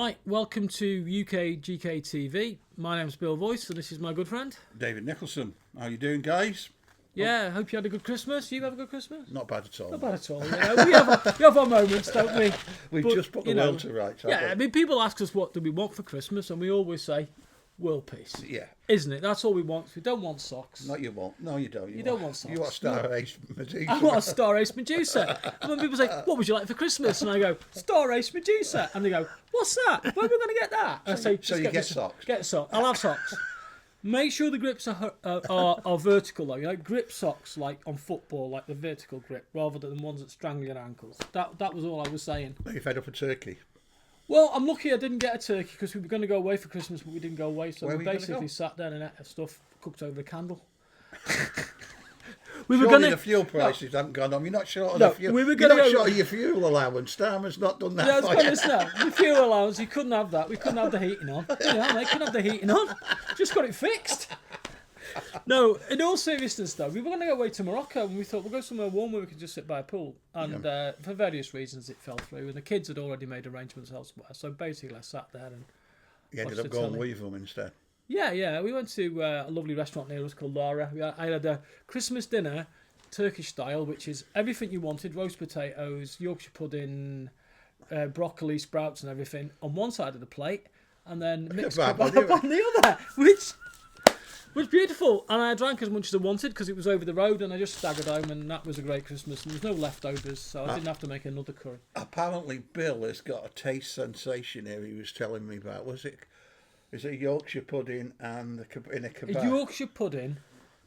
Right, welcome to UK GK TV. My name's Bill Voice, and this is my good friend David Nicholson. How you doing, guys? Yeah, I hope you had a good Christmas. You have a good Christmas? Not bad at all. Not bad at all. You know, we have our moments, don't we? We've just put the world to rights. Yeah, I mean, people ask us what do we want for Christmas, and we always say world peace. Yeah. Isn't it? That's all we want. We don't want socks. No, you won't. No, you don't. You don't want socks. You want Star Ace Medusa. I want a Star Ace Medusa. And when people say, what would you like for Christmas? And I go, Star Ace Medusa. And they go, what's that? Where are we going to get that? And I say, so you get socks. Get socks. I'll have socks. Make sure the grips are vertical though. You know, grip socks like on football, like the vertical grip, rather than the ones that strangle your ankles. That was all I was saying. Are you fed up with turkey? Well, I'm lucky I didn't get a turkey because we were going to go away for Christmas, but we didn't go away. So Where we were you basically gonna go? sat down and ate stuff cooked over a candle. Surely the fuel prices haven't gone up. You're not short of the fuel. We were You're not go short of your fuel allowance. Starmer's not done that. Yeah, I was for going you. to say, the fuel allowance, you couldn't have that. We couldn't have the heating on. You know, they couldn't have the heating on. Just got it fixed. No, in all seriousness though, we were going to go away to Morocco and we thought we'll go somewhere warm where we could just sit by a pool. And for various reasons it fell through and the kids had already made arrangements elsewhere. So basically I sat there and You ended up going with them instead. Yeah. We went to a lovely restaurant near us called Lara. I had a Christmas dinner, Turkish style, which is everything you wanted: roast potatoes, Yorkshire pudding, broccoli, sprouts, and everything on one side of the plate, and then mixed kebab on the other, which was beautiful. And I drank as much as I wanted because it was over the road, and I just staggered home, and that was a great Christmas. And there was no leftovers, so I didn't have to make another curry. Apparently, Bill has got a taste sensation here. He was telling me about. Is it Yorkshire pudding and in a kebab? A Yorkshire pudding,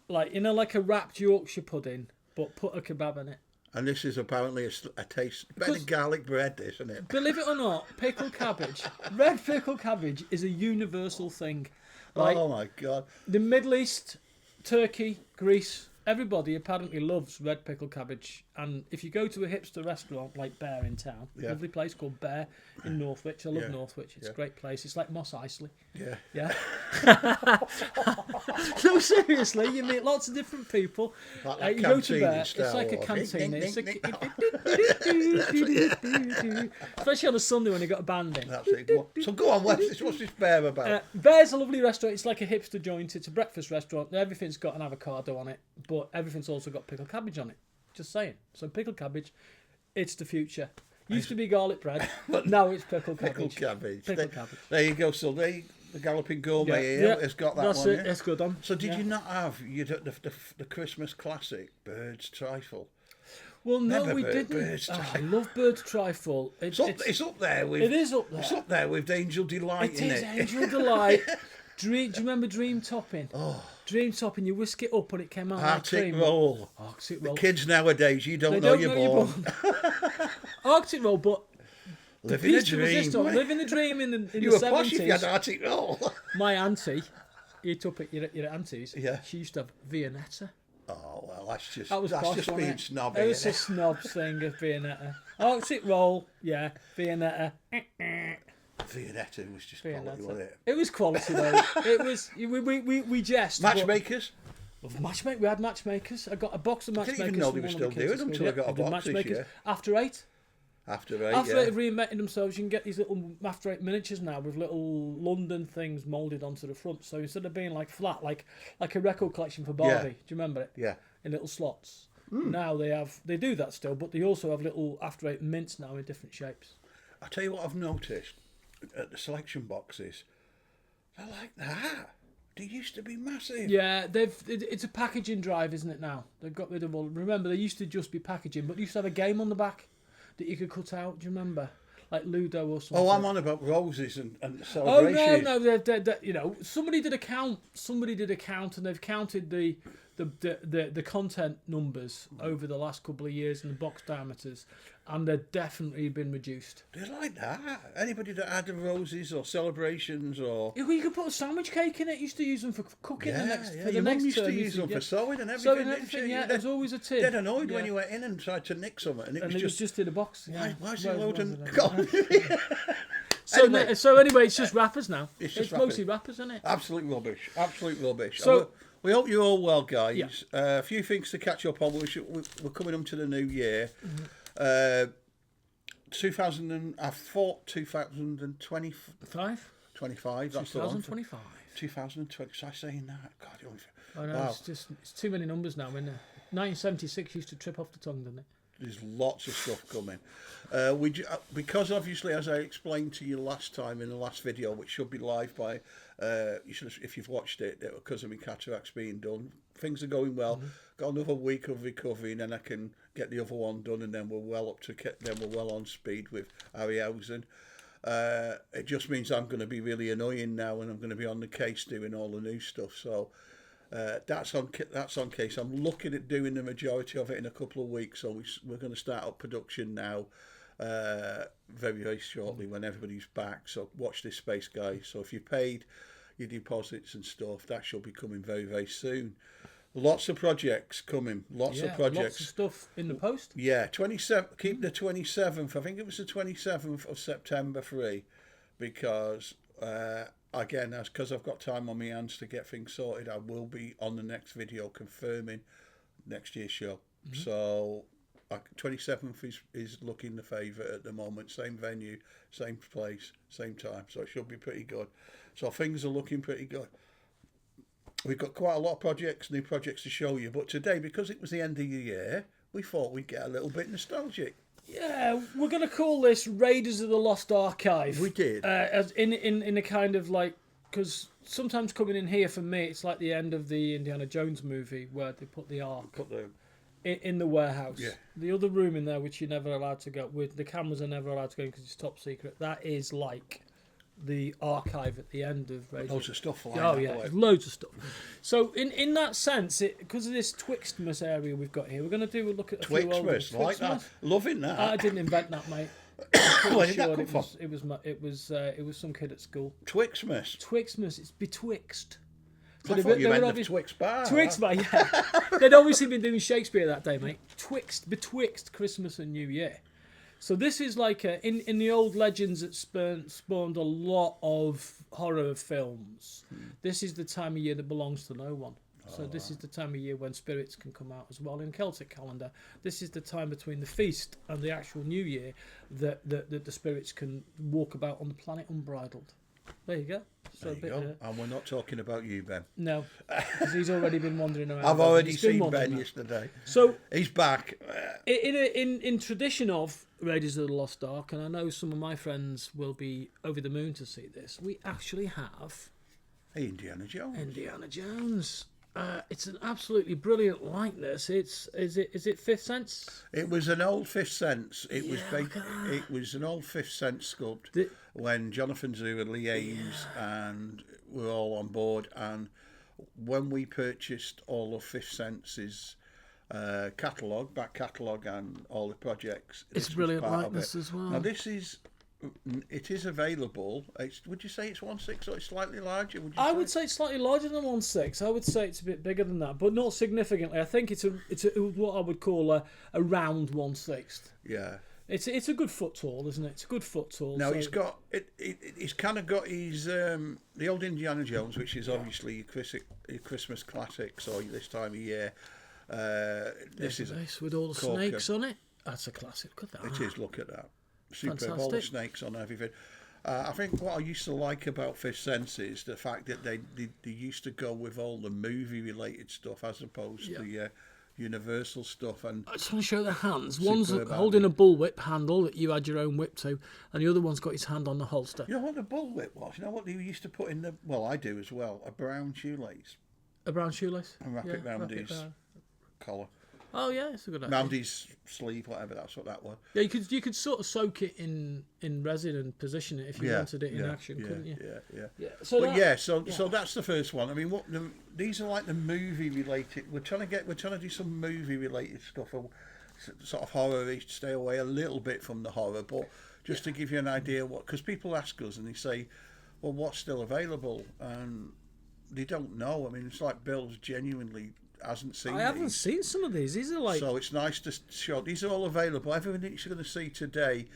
like a wrapped Yorkshire pudding, but put a kebab in it. And this is apparently a taste better than garlic bread, isn't it? Believe it or not, pickled cabbage, red pickled cabbage is a universal thing. Like, oh my God. The Middle East, Turkey, Greece, everybody apparently loves red pickled cabbage. And if you go to a hipster restaurant like Bear in town, a lovely place called Bear in Northwich, I love Northwich, it's a great place. It's like Moss Isley. Yeah. No, seriously, you meet lots of different people. Like you go to Bear, it's like a canteen. Especially on a Sunday when you got a band in. That's it. So go on, what's this Bear about? Bear's a lovely restaurant. It's like a hipster joint. It's a breakfast restaurant. Everything's got an avocado on it, but everything's also got pickled cabbage on it. Just saying. So pickled cabbage, it's the future. Used to be garlic bread, but now it's pickled cabbage. Pickled cabbage. Cabbage. There you go. So the Galloping Gourmet here has got that that's one. It. It's good on. So did you not have the Christmas classic Bird's Trifle? Well, no, Never we didn't. Bird's I love Bird's Trifle. It's up there with. It is up there. It's up there with Angel Delight. It is Angel Delight. Do you remember Dream Topping? Oh. Dream Topping, you whisk it up and it came out Arctic like cream. Roll. Arctic Roll. The kids nowadays, you don't know you're born. Arctic Roll, but Living a dream. Living the dream in the You were 70s. posh if you had Arctic Roll. My auntie, you'd up at your auntie's. Yeah. She used to have Viennetta. Oh well, that's just Posh, being snobby. It was a snob thing of Viennetta. Arctic Roll, yeah, Viennetta. Viennetta was just quality, wasn't it? It was quality though. It was. We jest. Matchmakers. We had matchmakers. I got a box of matchmakers. I didn't even know they were still doing them until I got a box this year. After eight. After eight have reinvented themselves. You can get these little After Eight miniatures now with little London things moulded onto the front. So instead of being like flat, like a record collection for Barbie, do you remember it? Yeah. In little slots. Now they do that still, but they also have little After Eight mints now in different shapes. I'll tell you what I've noticed at the selection boxes. They're like that. They used to be massive. Yeah, it's a packaging drive, isn't it now? They've got rid of all. Remember, they used to just be packaging, but they used to have a game on the back that you could cut out. Do you remember? Like Ludo or something. Oh, I'm on about roses and celebrations. Oh no! You know, somebody did a count, and they've counted the content numbers over the last couple of years and the box diameters, and they've definitely been reduced. They're like that. Anybody that had the roses or celebrations or... You could put a sandwich cake in it. Used to use them for cooking. Your mum used to use them for sewing and everything. Yeah, there's always a tin. Dead annoyed when you went in and tried to nick something, and it was just in a box. Yeah. Why's it loading? So anyway, it's just wrappers now. It's mostly wrappers, isn't it? Absolute rubbish. So we hope you're all well, guys. A few things to catch up on. We're coming up to the new year. I thought 2025. 5? That's the one. 2025. 2020. Was I saying that? God, you only- I know, wow. it's too many numbers now, isn't it? 1976 used to trip off the tongue, didn't it? There's lots of stuff coming. Because obviously, as I explained to you last time in the last video, which should be live by, you should, if you've watched it, because of my cataracts being done, things are going well. Mm-hmm. Got another week of recovery, and then I can get the other one done, and then we're well on speed with Harryhausen. It just means I'm going to be really annoying now, and I'm going to be on the case doing all the new stuff. So. That's on case. I'm looking at doing the majority of it in a couple of weeks, so we're going to start up production now, very shortly when everybody's back. So watch this space, guys. So if you paid your deposits and stuff, that should be coming very soon. Lots of projects coming. Lots of projects. Lots of stuff in the post. Yeah, 27. Keep the 27th. I think it was the 27th of September free, because. Again, because I've got time on my hands to get things sorted, I will be on the next video confirming next year's show. Mm-hmm. So 27th is looking the favourite at the moment. Same venue, same place, same time. So it should be pretty good. So things are looking pretty good. We've got quite a lot of projects, new projects to show you. But today, because it was the end of the year, we thought we'd get a little bit nostalgic. Yeah, we're going to call this Raiders of the Lost Archive. We did. As in a kind of like, because sometimes coming in here for me, it's like the end of the Indiana Jones movie where they put the Ark in the warehouse. Yeah. The other room in there, which you're never allowed to go with, the cameras are never allowed to go in because it's top secret. That is like the archive at the end of Raiders. Loads of stuff flying. Oh yeah, loads of stuff. So in that sense, because of this Twixtmas area we've got here, we're going to do a look at a few old Twixtmas, like that. Loving that. I didn't invent that, mate. Where did that come from? It was some kid at school. Twixtmas. It's betwixt. So I thought you meant the Twix bar. Twix bar, yeah. They'd obviously been doing Shakespeare that day, mate. Betwixt Christmas and New Year. So this is like in the old legends that spawned a lot of horror films. This is the time of year that belongs to no one. So this is the time of year when spirits can come out as well. In Celtic calendar, this is the time between the feast and the actual New Year that the spirits can walk about on the planet unbridled. There you go. So there you go. And we're not talking about you, Ben. No, because he's already been wandering around. I've already seen Ben yesterday. So he's back. In tradition of Raiders of the Lost Ark, and I know some of my friends will be over the moon to see this. We actually have Indiana Jones. It's an absolutely brilliant likeness. Is it Fifth Sense? It was an old Fifth Sense. It was an old Fifth Sense sculpt when Jonathan Zhu and Lee Ames and we're all on board. And when we purchased all of Fifth Sense's back catalogue and all the projects, it's brilliant likeness as well. Now it is available. Would you say it's 1/6 or it's slightly larger? I would say it's slightly larger than 1/6. I would say it's a bit bigger than that, but not significantly. I think it's what I would call a round 1/6. Yeah. It's a good foot tall, isn't it? It's a good foot tall. Now he's got he's kind of got his the old Indiana Jones, which is obviously your Christmas classics or this time of year. This is nice with all the snakes on it. That's a classic. Look at that. It is. Look at that. Superb. Fantastic. All the snakes on everything. I think what I used to like about Fifth Sense is the fact that they used to go with all the movie related stuff as opposed to the Universal stuff. And I just want to show the hands. One's holding a bullwhip handle that you add your own whip to, and the other one's got his hand on the holster. You know what the bullwhip was? You know what they used to put in the... Well, I do as well. A brown shoelace. A brown shoelace? And wrap it round his collar. Oh yeah, it's a good idea. Round his sleeve, whatever. That's what that was. Yeah, you could sort of soak it in resin and position it if you wanted it in action, couldn't you? Yeah. So that's the first one. I mean, these are like the movie related. We're trying to do some movie related stuff, or sort of horror. Stay away a little bit from the horror, but just to give you an idea because people ask us and they say, well, what's still available, and they don't know. I mean, it's like Bill's genuinely hasn't seen. I haven't seen some of these. These are like... So it's nice to show. These are all available. Everything that you're going to see today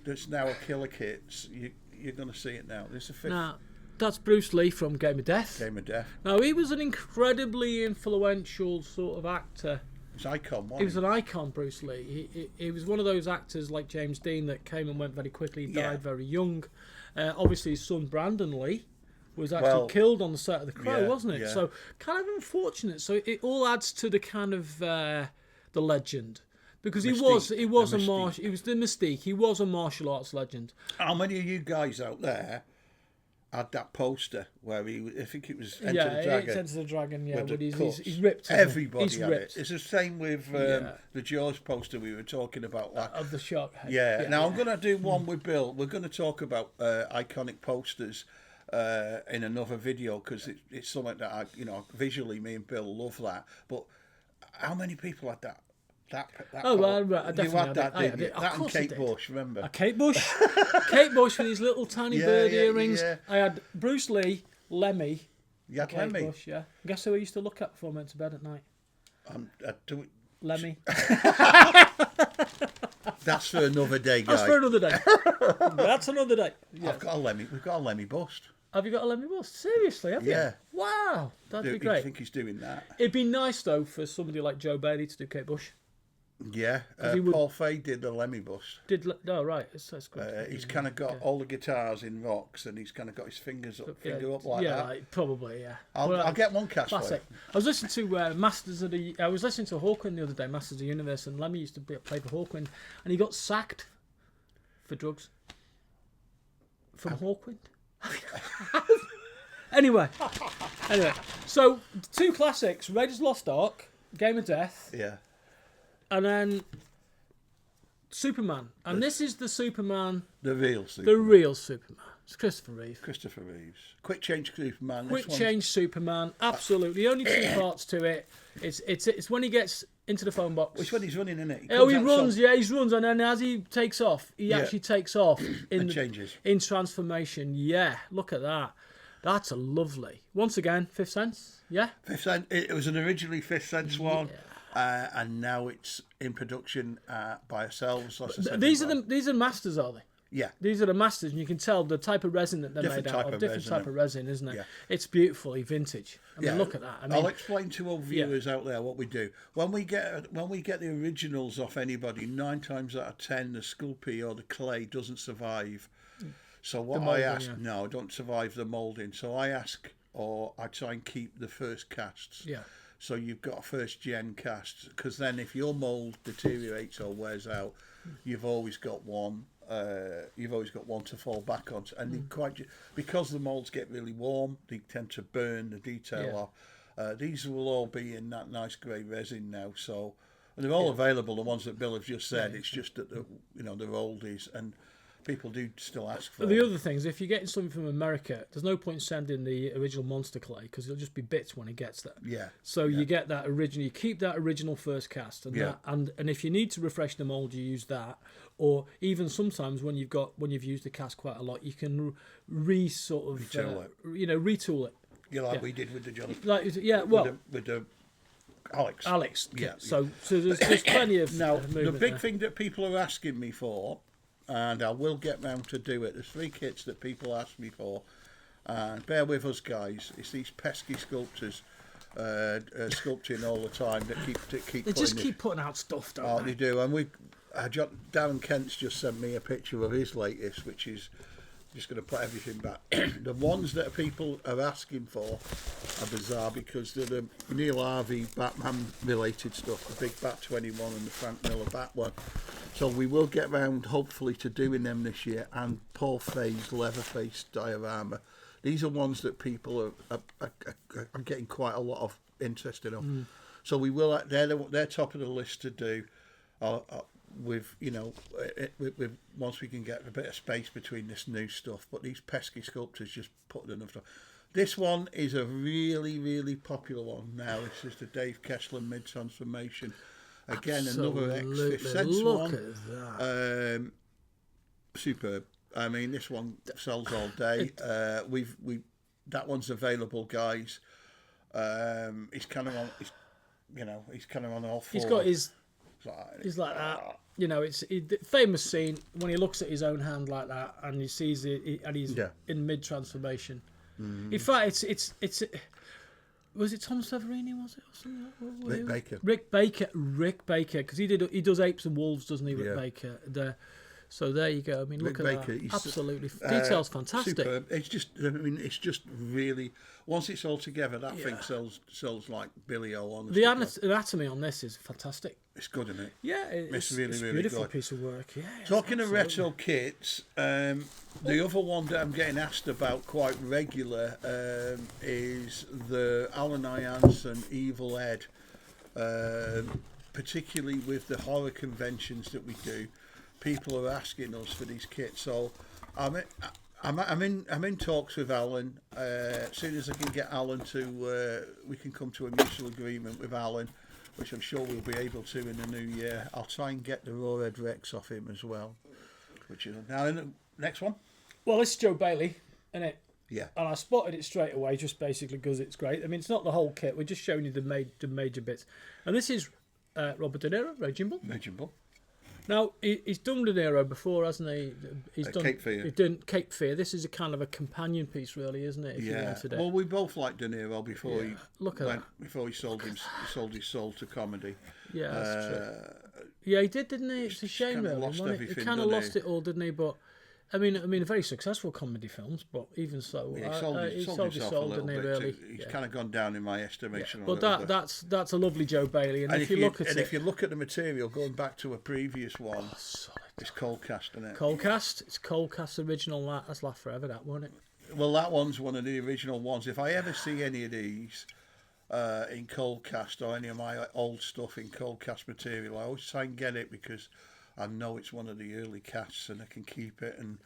that's now a killer kits, you're going to see it now. There's a fifth. Now, that's Bruce Lee from Game of Death. Game of Death. Now, he was an incredibly influential sort of actor It's icon. He was an icon, Bruce Lee. He was one of those actors like James Dean that came and went very quickly. He died very young. Obviously, his son Brandon Lee was actually killed on the set of The Crow, wasn't it? So kind of unfortunate. So it all adds to the kind of the legend. Because he was the mystique. He was a martial arts legend. How many of you guys out there had that poster where I think it was Enter the Dragon. Enter the Dragon, yeah. But he's ripped. Everybody had it. It's the same with the Jaws poster we were talking about. Of the shark head. Yeah. Now I'm going to do one with Bill. We're going to talk about iconic posters in another video because it's something that visually me and Bill love that. But how many people had that? Right, I definitely you had that, didn't you? Of that and Kate I did. Bush, remember? Kate Bush. Kate Bush with his little tiny bird earrings. Yeah. I had Bruce Lee, Lemmy. You had Kate Lemmy? Bush, yeah. Guess who I used to look at before I went to bed at night? Lemmy. That's for another day, guys. That's for another day. That's another day. Yes. We've got a Lemmy bust. Have you got a Lemmy bust? Seriously, have you? Yeah. Wow, that'd be great. I think he's doing that. It'd be nice, though, for somebody like Joe Bailey to do Kate Bush. Yeah, Paul Fay did the Lemmy bust. Right, that's good. He's kind of got all the guitars in rocks, and he's kind of got his finger up like that. Yeah, probably. Yeah. I'll get one cast for you. I was listening to I was listening to Hawkwind the other day, Masters of the Universe, and Lemmy used to play for Hawkwind, and he got sacked for drugs from Hawkwind. Anyway, so 2 classics: Raiders Lost Ark, Game of Death. Yeah. And then Superman. And this is the Superman. The real Superman. The real Superman. It's Christopher Reeve. Quick Change Superman. Quick Change Superman. Absolutely. Only 2 parts to it. It's when he gets into the phone box. Which when he's running, isn't it? He runs. He runs. And then as he takes off, he actually takes off. Changes. In transformation. Yeah. Look at that. That's a lovely. Once again, 5th Sense. Yeah. 5th Sense. It was an originally 5th Sense one. And now it's in production by ourselves. These are masters, are they? Yeah. These are the masters, and you can tell the type of resin that they're made out of. Different type of resin, isn't it? Yeah. It's beautifully vintage. I mean, look at that. I mean, I'll explain to all viewers out there what we do. When we get the originals off anybody, 9 times out of 10, the Sculpey or the clay doesn't survive. So what I ask, don't survive the moulding. So I ask, or I try and keep the first casts. Yeah. So you've got a first gen cast, because then if your mould deteriorates or wears out, you've always got one. You've always got one to fall back on, and because the moulds get really warm, they tend to burn the detail off. These will all be in that nice grey resin now, so and they're all available. The ones that Bill has just said, it's just that they're oldies and. People do still ask for the other things. If you're getting something from America, there's no point sending the original monster clay because it'll just be bits when it gets there. Yeah. So you get that original. You keep that original first cast, and and if you need to refresh the mold, you use that. Or even sometimes when you've used the cast quite a lot, you can retool it. Yeah, like we did with the Johnny. With the Alex. Yeah. So there's plenty of now the big thing that people are asking me for. And I will get round to do it. There's 3 kits that people ask me for. And bear with us, guys. It's these pesky sculptors sculpting all the time that keep. They just keep putting out stuff, don't they? They do. And Darren Kent's just sent me a picture of his latest, which is just going to put everything back. The ones that people are asking for are bizarre because they're the Neil Harvey Batman related stuff, the big Bat 21 and the Frank Miller Bat one. So we will get round, hopefully, to doing them this year. And Paul Fay's Leatherface diorama. These are ones that people are getting quite a lot of interest in. So we will. They're top of the list to do. With once we can get a bit of space between this new stuff. But these pesky sculptors just put enough stuff. This one is a really, really popular one now. This is the Dave Kessler Mid Transformation. Again, another X-Fifth Sense one. Look at that. Superb. I mean, this one sells all day. That one's available, guys. He's kind of on. He's kind of on all 4. He's got his. He's like that. The famous scene when he looks at his own hand like that, and he sees it, and he's in mid transformation. In fact, it's Was it Tom Severini? Was it or something? Rick Baker. Rick Baker, because he does Apes and Wolves, doesn't he? Rick Yeah. Baker. So there you go. I mean, Rick look at Baker, that. Absolutely, details fantastic. Superb. It's just, I mean, it's just really. Once it's all together, that thing sells like Billy O. Honestly, The anatomy on this is fantastic. it's good, isn't it? Yeah, it's really, a really beautiful good. piece of work. Yeah. Talking of absolutely. retro kits, the other one that I'm getting asked about quite regular is the Alan Jansen Evil Ed, particularly with the horror conventions that we do. People are asking us for these kits, so I'm in talks with Alan. As soon as I can get Alan to, we can come to a mutual agreement with Alan, which I'm sure we'll be able to in the new year. I'll try and get the Raw Red Rex off him as well. Which is now in the next one. Well, this is Joe Bailey, isn't it? Yeah. And I spotted it straight away, just basically because it's great. I mean, it's not the whole kit. We're just showing you the major bits. And this is Robert De Niro, Raging Bull. Raging Bull. Now, he's done De Niro before, hasn't he? He's done Cape Fear. He's done Cape Fear. This is a kind of a companion piece, really, isn't it? If you wanted it. Well, we both liked De Niro before he sold his soul to comedy. Yeah, that's true. Yeah, he did, didn't he? It's a shame, really. He kind of lost it all, didn't he? But I mean, very successful comedy films, but even so, he sold himself a little bit. Really. He's kind of gone down in my estimation. But that's a lovely Joe Bailey, and if you look at it, if you look at the material, going back to a previous one, it's cold cast, isn't it? Cold cast. It's cold cast original. That's last forever, that won't it? Well, that one's one of the original ones. If I ever see any of these in cold cast or any of my old stuff in cold cast material, I always try and get it because I know it's one of the early casts and I can keep it, and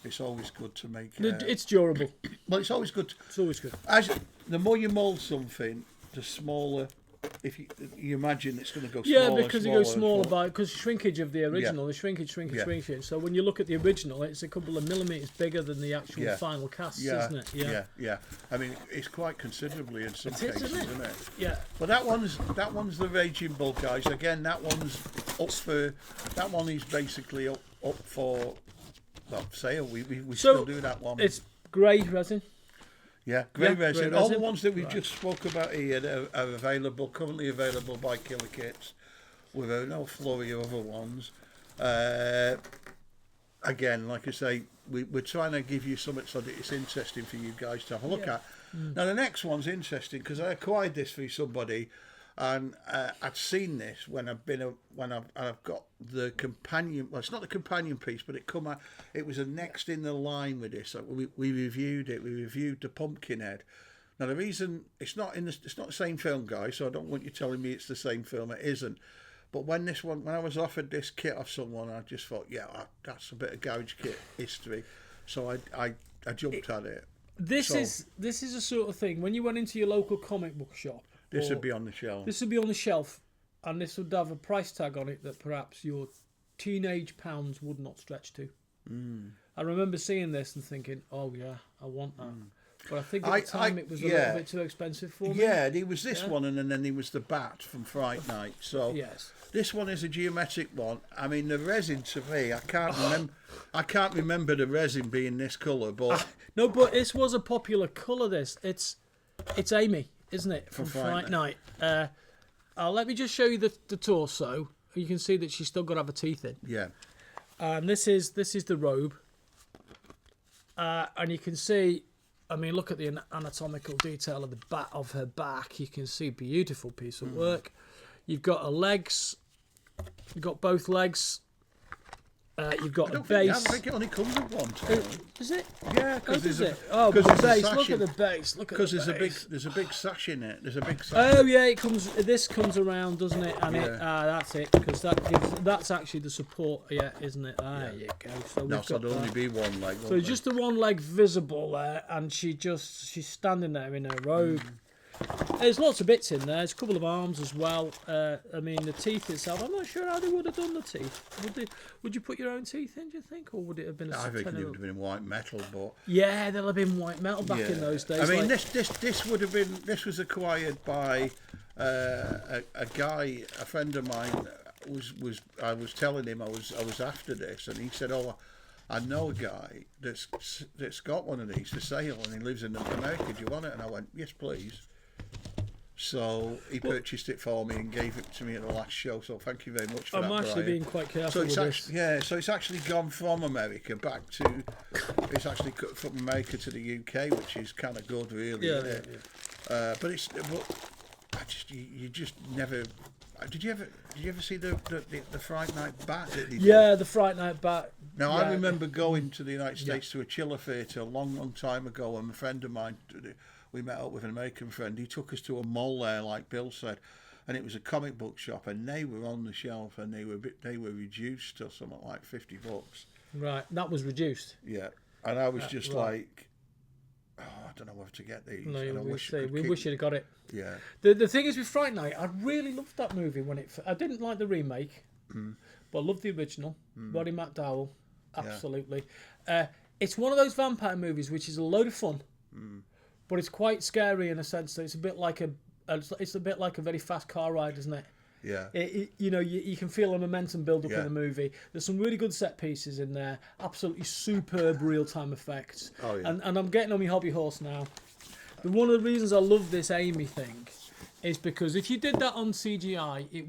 it's always good to make. It's durable. Well, it's always good. It's always good. The more you mould something, the smaller. If you imagine it's going to go smaller. Yeah, because it goes smaller because shrinkage of the original, the shrinkage. So when you look at the original, it's a couple of millimeters bigger than the actual final cast, isn't it? Yeah. I mean, it's quite considerably in some cases, isn't it? Yeah. But that one's the Raging Bull, guys. Again, that one's up for. That one is basically up for sale. We still do that one. It's grey resin. Yeah, grey resin. All the ones that we've just spoke about here are available, currently available by Killer Kits, with no flurry of other ones. Again, like I say, we're trying to give you something so that it's interesting for you guys to have a look at. Now, the next one's interesting because I acquired this for somebody, and I'd seen this when I've got the companion. Well, it's not the companion piece, but it was a next in the line with this. We reviewed it. We reviewed the Pumpkinhead. Now the reason it's not the same film, guys. So I don't want you telling me it's the same film. It isn't. But when I was offered this kit off someone, I just thought, that's a bit of garage kit history. So I jumped at it. This is a sort of thing when you went into your local comic book shop. This would be on the shelf. This would be on the shelf, and this would have a price tag on it that perhaps your teenage pounds would not stretch to. I remember seeing this and thinking, oh yeah, I want that. But I think at the time it was a little bit too expensive for me. Yeah, there was this one, and then there was the Bat from Fright Night. So this one is a geometric one. I mean, the resin to me, I can't remember the resin being this colour, but no, but this was a popular colour. It's Amy, isn't it, from Fright Night? Let me just show you the torso. You can see that she's still got to have her teeth in. Yeah. And this is the robe, and you can see. I mean, look at the anatomical detail of the back of her back. You can see beautiful piece of work. You've got her legs. You've got both legs. You've got a base. I think it only comes with one. Is it? Yeah, because there's it. Oh, but the base. Look at the base. Look at the base. There's a big sash in it. There's a big sash. Oh yeah, this comes around, doesn't it? And that's it, because that's actually the support. Yeah, isn't it? There you go. So there'll only be one leg. So just the one leg visible there, and she's standing there in her robe. There's lots of bits in there. There's a couple of arms as well. I mean, the teeth itself, I'm not sure how they would have done the teeth. Would you put your own teeth in, do you think? Or would it have been I think it would have been white metal, but... Yeah, they'll have been white metal back in those days. I mean, this would have been... This was acquired by a guy, a friend of mine, I was telling him I was after this, and he said, oh, I know a guy that's got one of these for sale, and he lives in America. Do you want it? And I went, yes, please. So he purchased it for me and gave it to me at the last show. So thank you very much for that, I'm actually Brian. being quite careful So it's with actually, so it's actually gone from America back to. It's actually from America to the UK, which is kind of good, really. Yeah, isn't it? But it's. But you just never. Did you ever see the Fright Night bat? Yeah, the Fright Night bat. Now yeah. I remember going to the United States to a chiller theatre a long time ago, and a friend of mine. We met up with an American friend. He took us to a mall there, like Bill said, and it was a comic book shop, and they were on the shelf, and they were reduced to something like $50. Right, that was reduced. Yeah, and I was just like, oh, I don't know whether to get these. No, and we wish you'd have got it. Yeah. The thing is with Fright Night, I really loved that movie when I didn't like the remake, but I loved the original. Roddy McDowell, absolutely. It's one of those vampire movies which is a load of fun. But it's quite scary in a sense that it's a bit like a very fast car ride, isn't it? Yeah. You can feel a momentum build up in the movie. There's some really good set pieces in there. Absolutely superb real time effects. Oh yeah. And I'm getting on my hobby horse now. One of the reasons I love this Amy thing is because if you did that on CGI, it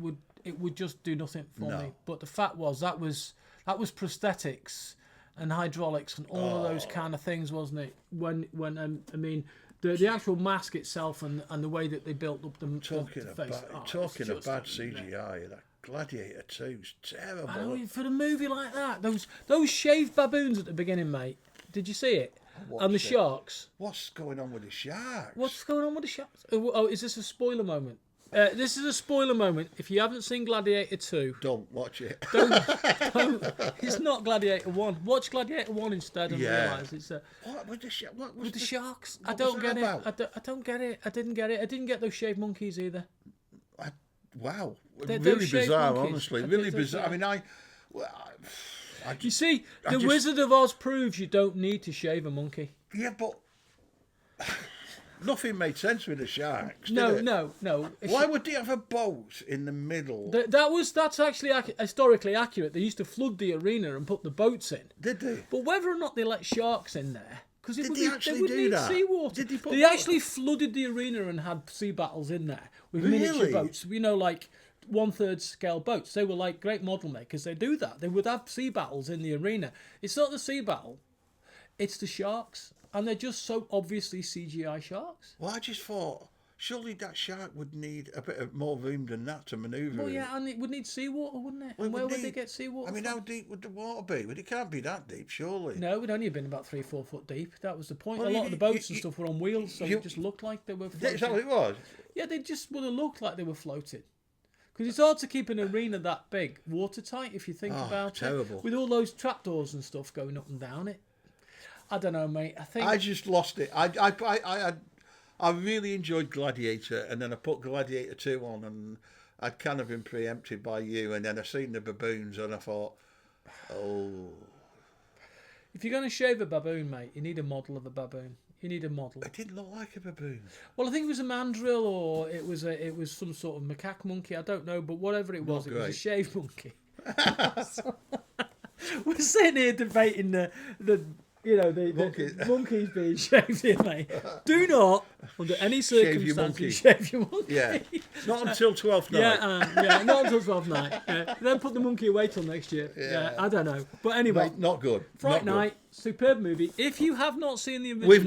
would just do nothing for me. But the fact was that was prosthetics and hydraulics and all of those kind of things, wasn't it? When the actual mask itself and the way that they built up the face. Talking of bad CGI, that Gladiator 2 is terrible. I mean, for a movie like that, those shaved baboons at the beginning, mate. Did you see it? And the sharks. What's going on with the sharks? What's going on with the sharks? Oh, is this a spoiler moment? This is a spoiler moment. If you haven't seen Gladiator 2... Don't watch it. Don't. It's not Gladiator 1. Watch Gladiator 1 instead and realise it's... What with the sharks? What I don't was get that it. about? I don't get it. I didn't get it. I didn't get those shaved monkeys either. Wow. Those Really shaved bizarre, monkeys. honestly. Really bizarre. I mean, You see, the Wizard of Oz proves you don't need to shave a monkey. Yeah, but... Nothing made sense with the sharks. No. Why would they have a boat in the middle? That's actually historically accurate. They used to flood the arena and put the boats in. Did they? But whether or not they let sharks in there, because they would do need that? seawater. They actually flooded the arena and had sea battles in there with miniature boats. Like 1/3 scale boats. They were like great model makers. They do that. They would have sea battles in the arena. It's not the sea battle. It's the sharks. And they're just so obviously CGI sharks. Well, I just thought, surely that shark would need a bit of more room than that to manoeuvre. Well, yeah, and it would need seawater, wouldn't it? Well, and where would they get seawater? I mean, how deep would the water be? Well, it can't be that deep, surely. No, it would only have been about 3-4 foot deep. That was the point. Well, a lot of the boats and stuff were on wheels, so it just looked like they were floating. Is that what it was? Yeah, they just would have looked like they were floating. Because it's hard to keep an arena that big watertight if you think about terrible. it. With all those trapdoors and stuff going up and down it. I don't know, mate. I just lost it. I really enjoyed Gladiator, and then I put Gladiator 2 on, and I'd kind of been preempted by you, and then I seen the baboons, and I thought, oh. If you're going to shave a baboon, mate, you need a model of a baboon. You need a model. It didn't look like a baboon. Well, I think it was a mandrill, or it was some sort of macaque monkey. I don't know, but whatever it was, it was a shaved monkey. We're sitting here debating the monkeys being shaved here, mate. Do not, under any circumstances, shave your monkey. Yeah, not until 12th night. Not until 12th night. Yeah. Then put the monkey away till next year. Yeah, I don't know. But anyway, not good. Fright Night, superb movie. If you have not seen the original, with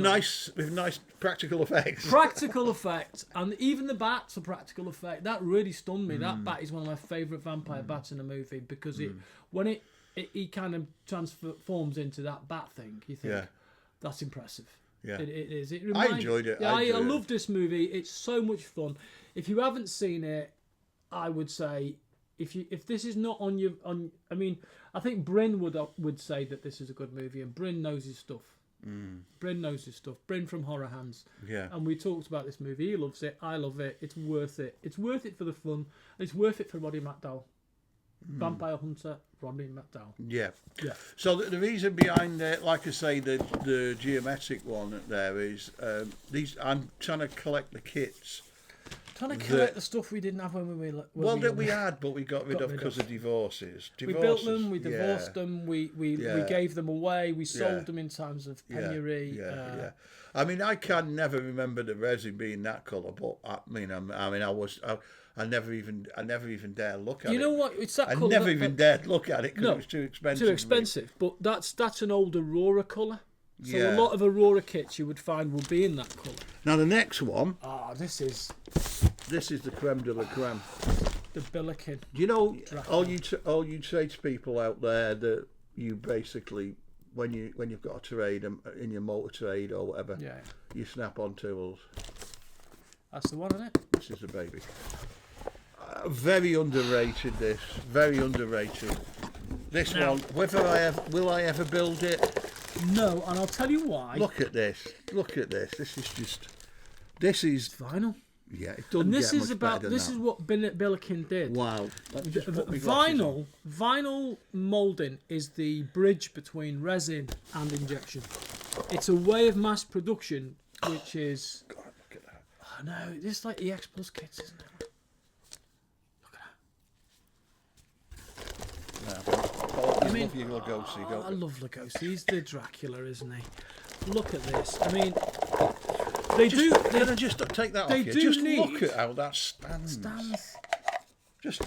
nice practical effects. Practical effects, and even the bats are practical effect. That really stunned me. That bat is one of my favourite vampire bats in the movie because when he kind of transforms into that bat thing. You think that's impressive. Yeah, it is. I enjoyed it. Yeah, I love this movie. It's so much fun. If you haven't seen it, I would say if this is not on your I mean, I think Bryn would say that this is a good movie, and Bryn knows his stuff. Bryn knows his stuff. Bryn from Horror Hands. Yeah. And we talked about this movie. He loves it. I love it. It's worth it. It's worth it for the fun. And it's worth it for Roddy McDowell. Vampire hunter Rodney McDowell. Yeah. So the reason behind like I say, the geometric one there is these. I'm trying to collect the kits Trying to collect the stuff we didn't have when we were that we had, but we got rid of because of divorces. We built them, we divorced them, we gave them away, we sold them in times of penury. I mean, I can never remember the resin being that colour, but I never even dare look at it. You know what? It's that colour. I never even dared look at it because it was too expensive. Too expensive, but that's an old Aurora colour. So a lot of Aurora kits you would find will be in that colour. Now the next one. This is the creme de la creme. The Billiken. You know, all you say to people out there that you basically, when you've got a trade in your motor trade or whatever, you snap on tools. That's the one, isn't it? This is the baby. Very underrated. This very underrated. This one. Will I ever build it? No, and I'll tell you why. Look at this. This is vinyl. Yeah, it doesn't this get is much about better this than is what Billiken did. Wow. Let me just put my glasses on. Vinyl moulding is the bridge between resin and injection. It's a way of mass production, which is. God, look at that. Oh no, it's like EX Plus kits, isn't it? Look at that. No. I mean, I love Lugosi. He's the Dracula, isn't he? Look at this. I mean, they do. Can I just take that off you? Just look at how that stands. Just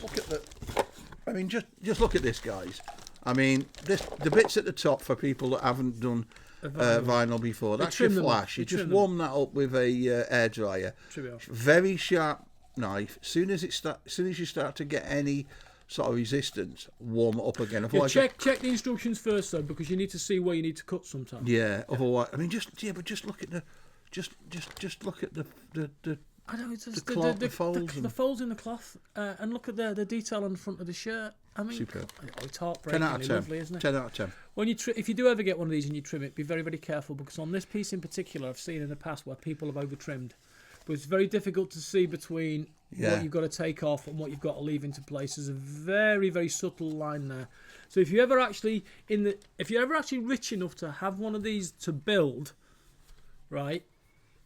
look at the. I mean, just look at this, guys. I mean, the bits at the top for people that haven't done vinyl before. That's your flash. You just warm that up with a air dryer. Very sharp knife. Soon as you start to get any sort of resistance, warm it up again. Check the instructions first though, because you need to see where you need to cut sometimes. Yeah. Otherwise, I mean, just look at the, look at the I know it's just the folds, the folds in the cloth, and look at the detail on the front of the shirt. I mean, superb. It's heartbreakingly lovely, isn't it? 10 out of 10. When if you do ever get one of these and you trim it, be very, very careful, because on this piece in particular, I've seen in the past where people have over trimmed, but it's very difficult to see between what you've got to take off and what you've got to leave into place. There's a very, very subtle line there. So if you're ever actually rich enough to have one of these to build, right?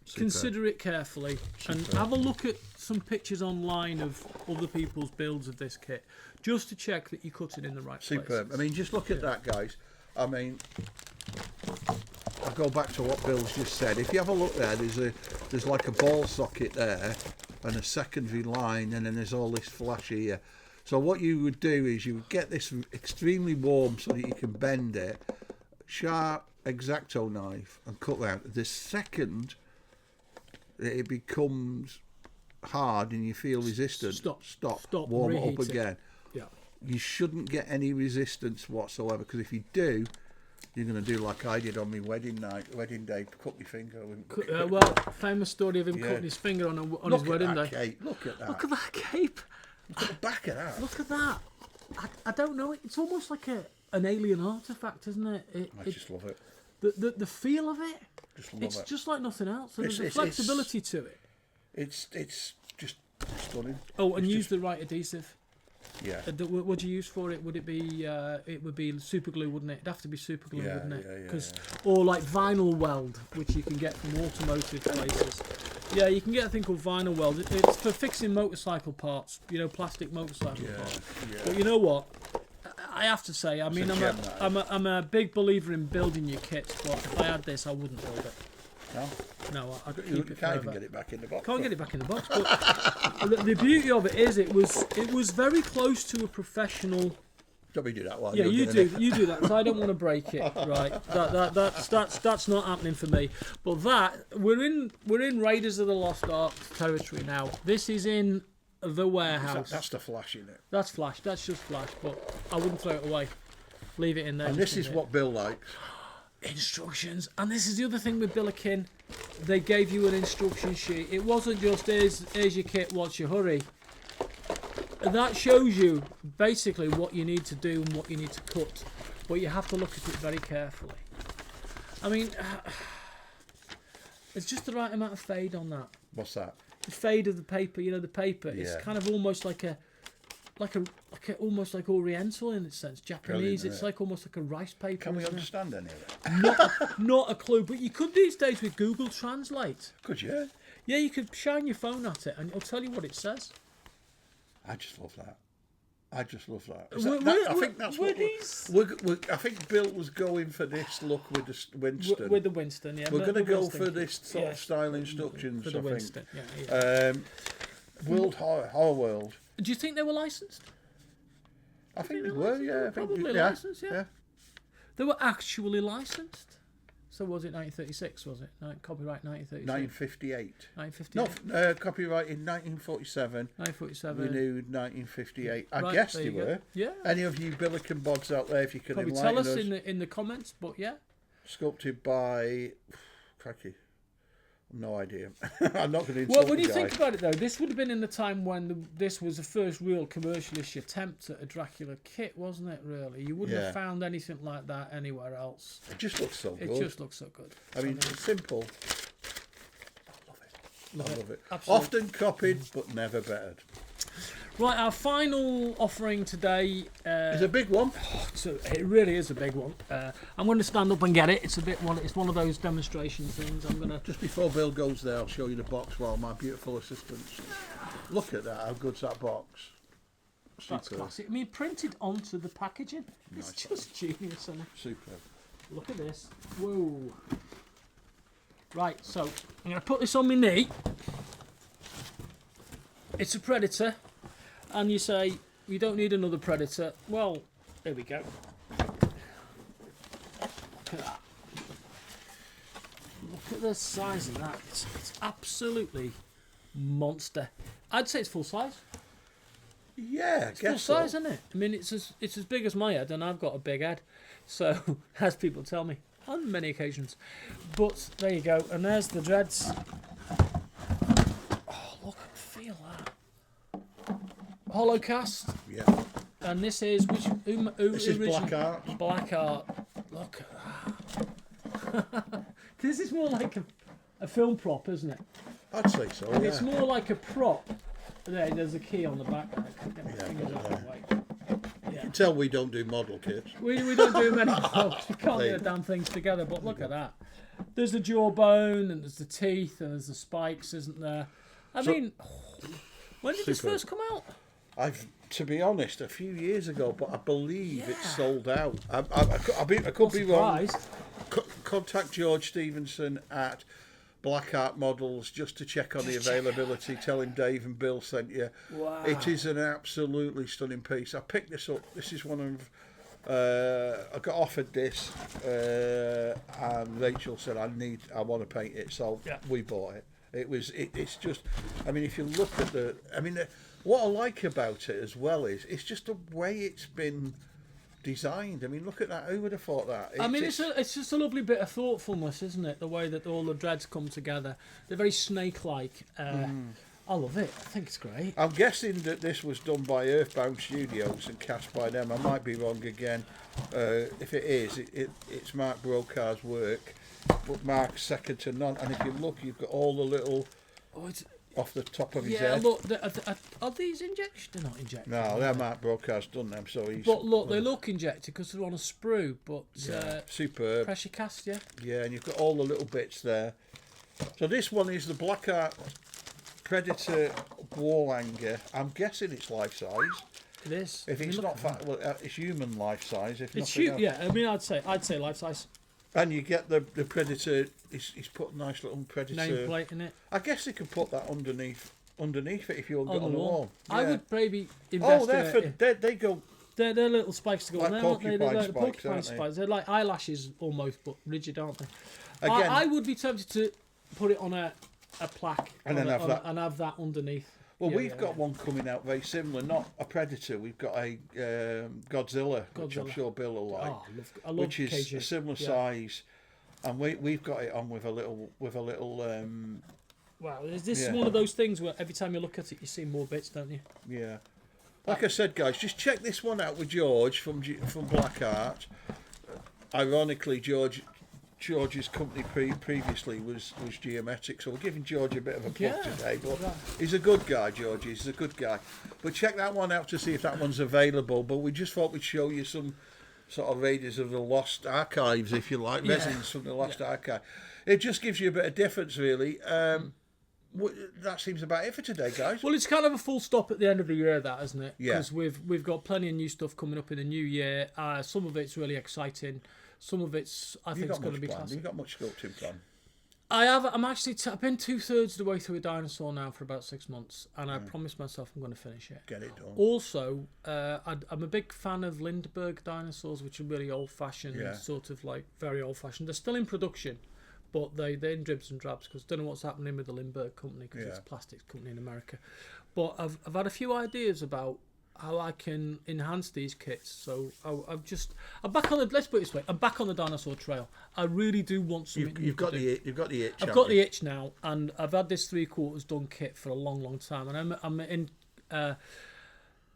Super. Consider it carefully and have a look at some pictures online of other people's builds of this kit, just to check that you cut it in the right place. Superb. I mean, just look at that, guys. I mean, I'll go back to what Bill's just said. If you have a look there, there's like a ball socket there and a secondary line, and then there's all this flash here. So what you would do is you would get this extremely warm so that you can bend it, sharp X-Acto knife, and cut out. The second it becomes hard and you feel resistant, stop, warm it up again. Yeah. You shouldn't get any resistance whatsoever, because if you do, you're going to do like I did on my wedding day, cut my finger. Well, famous story of him cutting his finger on his wedding day. Cape. Look at that. Look at that cape. Look at the back of that. Look at that. I don't know. It's almost like an alien artifact, isn't it? I just love it. The feel of it. It's just like nothing else. There's a flexibility to it. It's just stunning. Oh, and use the right adhesive. Yeah. What would you use for it? Would it be? It would be super glue, wouldn't it? It'd have to be super glue, wouldn't it? Or like vinyl weld, which you can get from automotive places. Yeah, you can get a thing called vinyl weld. It's for fixing motorcycle parts. Plastic motorcycle parts. Yeah. But you know what? I have to say, I mean, I'm a big believer in building your kits, but if I had this, I wouldn't build it. No, I'd keep it. You can't even get it back in the box. Can't get it back in the box. But the beauty of it is, it was very close to a professional. Don't we do that one? Yeah, you do that. So I don't want to break it, right? That's not happening for me. But we're in Raiders of the Lost Ark territory now. This is in the warehouse. That's the flash in it. That's flash. That's just flash. But I wouldn't throw it away. Leave it in there. And this is what Bill likes. Instructions. And this is the other thing with Billiken. They gave you an instruction sheet. It wasn't just here's your kit, what's your hurry. That shows you basically what you need to do and what you need to cut. But you have to look at it very carefully. I mean, it's just the right amount of fade on that. What's that? The fade of the paper. The paper. Yeah. It's kind of almost like almost like Oriental in its sense. Japanese. It's like almost like a rice paper. Can we understand any of it? Not a clue. But you could these days with Google Translate. Could you? Yeah, you could shine your phone at it and it'll tell you what it says. I just love that. I just love that. I think that's what I think Bill was going for this look with the Winston. With the Winston, yeah. We're going to go Winston for this sort of style instructions, for the I Winston. think. Yeah. World Horror World. Do you think they were licensed? I think they were, yeah. Probably licensed, yeah. They were actually licensed. So was it 1936, was it? Copyright 1936? 1958. No, copyright in 1947. 1947. Renewed 1958. I Right, guess there they you go. were. Yeah. Any of you Billick and Bods out there, if you can Probably enlighten tell us us. in the comments, but yeah. Sculpted by... Cracky. No idea. I'm not going to insult Well, when the you guy. think about it, though, this would have been in the time when this was the first real commercialist attempt at a Dracula kit, wasn't it, really? You wouldn't have found anything like that anywhere else. It just looks so good. It just looks so good. I mean, it's simple. I love it. Absolutely. Often copied, but never bettered. Right, our final offering today... It's a big one. it really is a big one. I'm going to stand up and get it. It's it's one of those demonstration things. I'm going to... Just before Bill goes there, I'll show you the box while my beautiful assistants. Look at that, how good's that box? That's classic. I mean, printed onto the packaging. It's just genius, isn't it? Superb. Look at this. Whoa. Right, so I'm going to put this on my knee. It's a Predator. And you say, you don't need another Predator. Well, there we go. Look at that. Look at the size of that. It's absolutely monster. I'd say it's full size. Yeah, It's full size, isn't it? I mean, it's as big as my head, and I've got a big head. So, as people tell me on many occasions. But there you go, and there's the dreads. Oh, look and feel that. Hollow cast. Yeah. And this is This is Black Art. Black Art. Look at that. This is more like a film prop, isn't it? I'd say so. Yeah. It's more like a prop. There's a key on the back. You can tell we don't do model kits. We don't do many props. We can't do the damn things together. But look at that. There's the jawbone, and there's the teeth, and there's the spikes, isn't there? I mean, when did this first come out? To be honest, a few years ago, but I believe it's sold out. I could be wrong. Contact George Stevenson at Black Art Models just to check on the availability. Tell him Dave and Bill sent you. Wow. It is an absolutely stunning piece. I picked this up. This is one of... I got offered this, and Rachel said I want to paint it, so we bought it. It's just, I mean, if you look at what I like about it as well is it's just the way it's been designed. I mean, look at that. Who would have thought that? It's just a lovely bit of thoughtfulness, isn't it? The way that all the dreads come together. They're very snake-like. I love it. I think it's great. I'm guessing that this was done by Earthbound Studios and cast by them. I might be wrong again. If it is, it's Mark Brokar's work. But Mark's second to none. And if you look, you've got all the little... off the top of his head. Yeah, look, are these injected? They're not injected. No, they're Mark Brokar's done them, so he's... But look, they look injected because they're on a sprue, but... superb. Pressure cast, yeah? Yeah, and you've got all the little bits there. So this one is the Black Art Predator wall hanger. I'm guessing it's life-size. It is. If it's not it's human life-size. If it's nothing else. Yeah, I mean, I'd say life-size. And you get the Predator. He's put a nice little Predator nameplate in it. I guess you could put that underneath it if you got on the wall. Yeah. I would maybe invest. They go. They're little spikes to go like on there, aren't they? They're like porcupine spikes. They're like eyelashes almost, but rigid, aren't they? Again, I would be tempted to put it on a plaque and then have that underneath. Well, we've got one coming out very similar, not a Predator. We've got a Godzilla, which I'm sure Bill will like, I love which is KG. a similar size, and we've got it on with a little. Wow, this is one of those things where every time you look at it, you see more bits, don't you? Yeah. Like I said, guys, just check this one out with George from Black Art. Ironically, George's company previously was Geometric, so we're giving George a bit of a plug today. But he's a good guy, George. He's a good guy. But check that one out to see if that one's available. But we just thought we'd show you some sort of Raiders of the Lost Archives, if you like, resins from the Lost Archive. It just gives you a bit of difference, really. that seems about it for today, guys. Well, it's kind of a full stop at the end of the year, that, isn't it? Yeah. Because we've got plenty of new stuff coming up in the new year. Some of it's really exciting. Some of it's I think it's going to be classic. You got much sculpting plan? I have. I'm actually. I've been 2/3 of the way through a dinosaur now for about 6 months, and I promised myself I'm going to finish it. Get it done. Also, I'm a big fan of Lindbergh dinosaurs, which are really old-fashioned, sort of like very old-fashioned. They're still in production, but they're in dribs and drabs because I don't know what's happening with the Lindbergh company because it's a plastics company in America. But I've had a few ideas about how I can enhance these kits. So I'm back on the. Let's put it this way: I'm back on the dinosaur trail. I really do want something. You've got the itch. I've got the itch now, and I've had this 3/4 done kit for a long, long time, and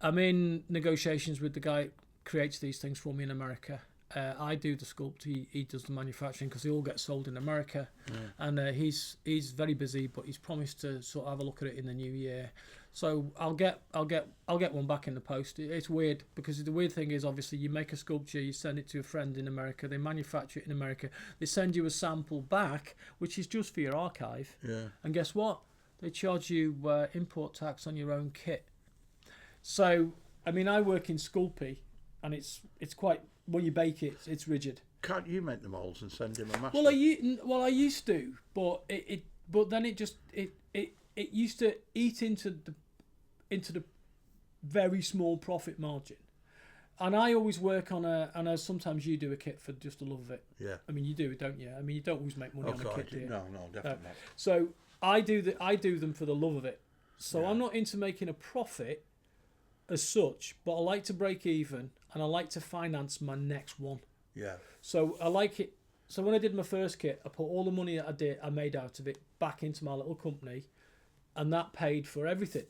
I'm in negotiations with the guy who creates these things for me in America. I do the sculpt, he does the manufacturing because they all get sold in America, and he's very busy, but he's promised to sort of have a look at it in the new year. So I'll get one back in the post. It's weird because the weird thing is obviously you make a sculpture, you send it to a friend in America, they manufacture it in America, they send you a sample back, which is just for your archive. Yeah. And guess what? They charge you import tax on your own kit. So I mean, I work in Sculpey, and it's quite. When you bake it, it's rigid. Can't you make the molds and send him a master? Well, I used to, but then it used to eat into the very small profit margin. And I always work on sometimes you do a kit for just the love of it. Yeah. I mean, you do, don't you? I mean, you don't always make money on a kit, do you? No, definitely not. So I do them for the love of it. So I'm not into making a profit as such, but I like to break even, and I like to finance my next one. Yeah. So I like it. So when I did my first kit, I put all the money that I made out of it back into my little company, and that paid for everything.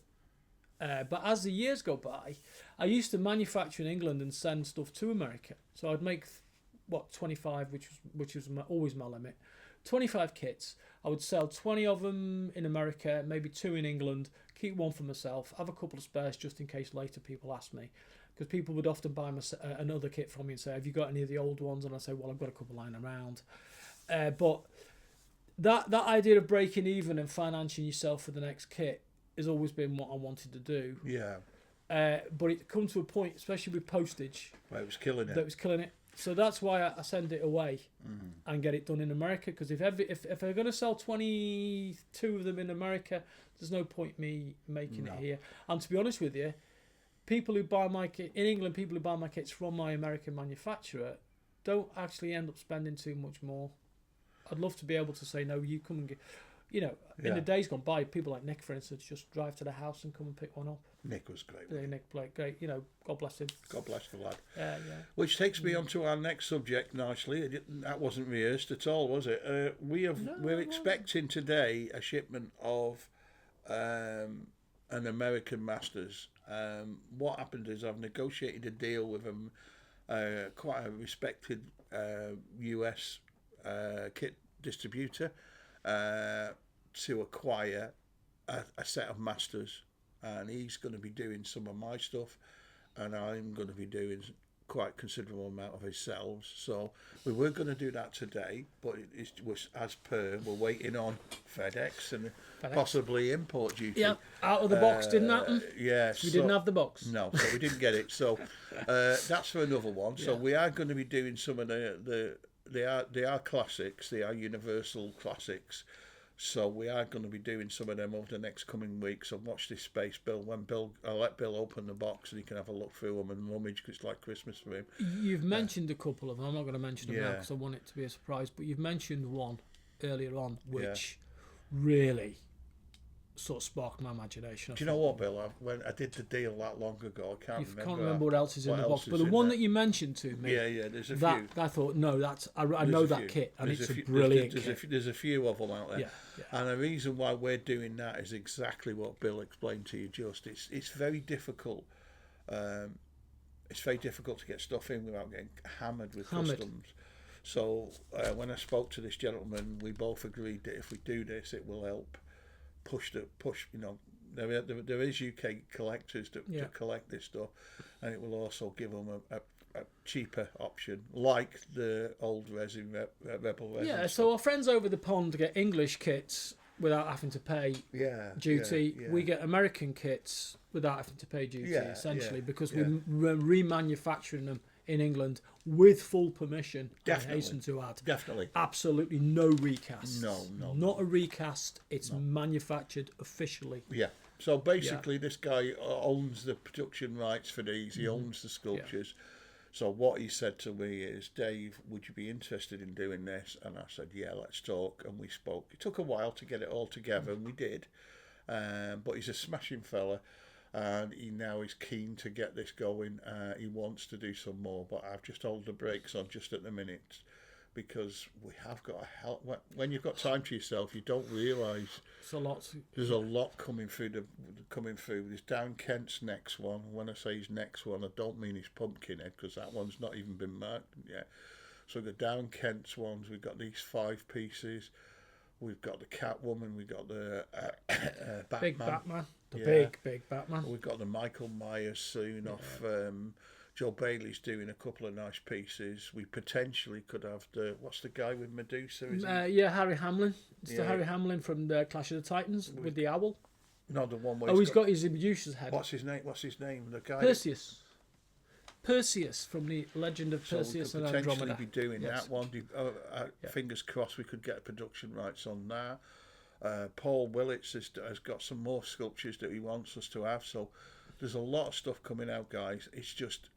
But as the years go by, I used to manufacture in England and send stuff to America. So I'd make 25, which was always my limit. 25 kits. I would sell 20 of them in America, maybe 2 in England, keep 1 for myself, have a couple of spares just in case later people ask me. Because people would often buy another kit from me and say, have you got any of the old ones? And I say, well, I've got a couple lying around. But that idea of breaking even and financing yourself for the next kit has always been what I wanted to do. Yeah. But it come to a point, especially with postage, well, it was killing it. That was killing it. So that's why I send it away and get it done in America. Because if they're going to sell 22 of them in America, there's no point me making it here. And to be honest with you, people who buy my kit in England, people who buy my kits from my American manufacturer, don't actually end up spending too much more. I'd love to be able to say, no, you come and get. You know, in the days gone by, people like Nick, for instance, just drive to the house and come and pick one up. Nick was great. Yeah, Nick Blake, great. You know, God bless him. God bless the lad. Yeah. Which takes me on to our next subject nicely. That wasn't rehearsed at all, was it? We're expecting today a shipment of an American Masters. What happened is I've negotiated a deal with quite a respected US kit distributor to acquire a set of masters, and he's going to be doing some of my stuff, and I'm going to be doing quite considerable amount of his selves. So we were going to do that today, but it was as per we're waiting on FedEx and possibly import duty. Yeah, out of the box didn't happen. Yeah, we didn't have the box. No, so we didn't get it. So that's for another one. So we are going to be doing some of they are classics. They are universal classics. So we are going to be doing some of them over the next coming weeks. So watch this space, Bill. I'll let Bill open the box and he can have a look through them and rummage because it's like Christmas for him. You've mentioned a couple of them. I'm not going to mention them now because I want it to be a surprise. But you've mentioned one earlier on, which really sort of sparked my imagination. Do you know what, Bill? When I did the deal that long ago, I can't remember what else is in the box. But the one that you mentioned to me, there's a few. I thought, no, I know that kit, and it's a brilliant kit. There's a few of them out there. And the reason why we're doing that is exactly what Bill explained to you. Just it's very difficult. It's very difficult to get stuff in without getting hammered with customs. So when I spoke to this gentleman, we both agreed that if we do this, it will help push. You know, there is UK collectors that collect this stuff, and it will also give them a cheaper option, like the old resin, Rebel resin. Yeah, so our friends over the pond get English kits without having to pay duty. We get American kits without having to pay duty, essentially, because we're remanufacturing them in England with full permission. Definitely. I hasten to add. Definitely. Absolutely no recast. No. Not a recast. It's manufactured officially. Yeah. So basically, this guy owns the production rights for these. He owns the sculptures. Yeah. So what he said to me is, Dave, would you be interested in doing this? And I said, yeah, let's talk. And we spoke. It took a while to get it all together, and we did. But he's a smashing fella, and he now is keen to get this going. He wants to do some more, but I've just held the brakes on just at the minute, because we have got a hell. When you've got time to yourself, you don't realise there's a lot coming through. There's Down Kent's next one. When I say his next one, I don't mean his Pumpkinhead, because that one's not even been marked yet. So the Down Kent's ones, we've got these 5 pieces. We've got the Catwoman. We've got the Batman. Big Batman. Big Batman. We've got the Michael Myers soon off. Joe Bailey's doing a couple of nice pieces. We potentially could have what's the guy with Medusa? Harry Hamlin. It's the Harry Hamlin from the Clash of the Titans with the owl. No, the one where he's got his Medusa's head. What's his name? The guy. Perseus from the Legend of Perseus and Andromeda. So we could potentially be doing that one. Fingers crossed we could get production rights on that. Paul Willits has got some more sculptures that he wants us to have. So there's a lot of stuff coming out, guys. It's just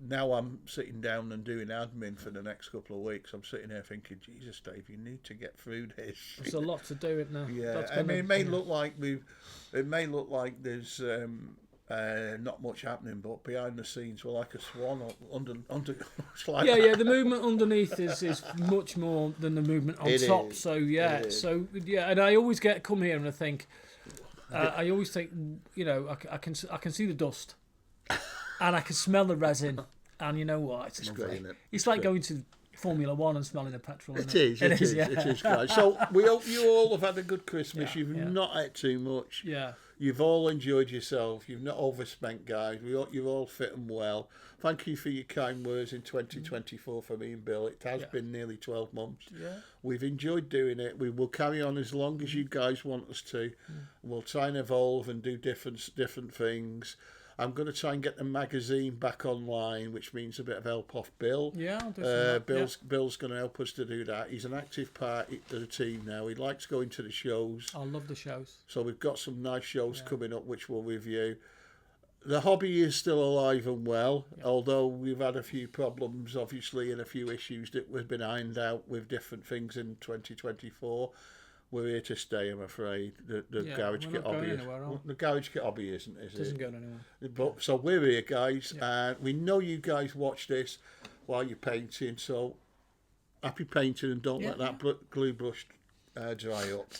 now I'm sitting down and doing admin for the next couple of weeks. I'm sitting there thinking, Jesus, Dave, you need to get through this. There's a lot to do it now. Yeah, I mean, it may look like there's not much happening, but behind the scenes we're like a swan under like the movement underneath is much more than the movement on top. So and I always come here and I think I always think, I can see the dust and I can smell the resin, and you know what, it's lovely. Great, isn't it? It's like going to Formula One and smelling the petrol. It is, guys. So we hope you all have had a good Christmas. You've not had too much. Yeah. You've all enjoyed yourself. You've not overspent, guys. You're all fit and well. Thank you for your kind words in 2024 for me and Bill. It has been nearly 12 months. Yeah. We've enjoyed doing it. We will carry on as long as you guys want us to. We'll try and evolve and do different things. I'm going to try and get the magazine back online, which means a bit of help off Bill. Yeah, I'll do that. Bill's going to help us to do that. He's an active part of the team now. He likes going to the shows. I love the shows. So we've got some nice shows coming up, which we'll review. The hobby is still alive and well, although we've had a few problems, obviously, and a few issues that we've been ironed out with different things in 2024. We're here to stay, I'm afraid. The Garage Kit hobby. The Garage Kit hobby isn't, is it? Doesn't go anywhere. But so we're here, guys, and we know you guys watch this while you're painting. So happy painting, and don't let that glue brush dry up.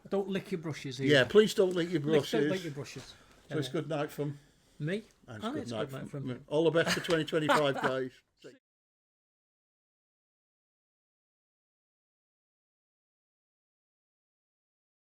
Don't lick your brushes either. Yeah, please don't lick your brushes. Don't lick your brushes. So it's good night from me. And it's good night from me. All the best for 2025, guys.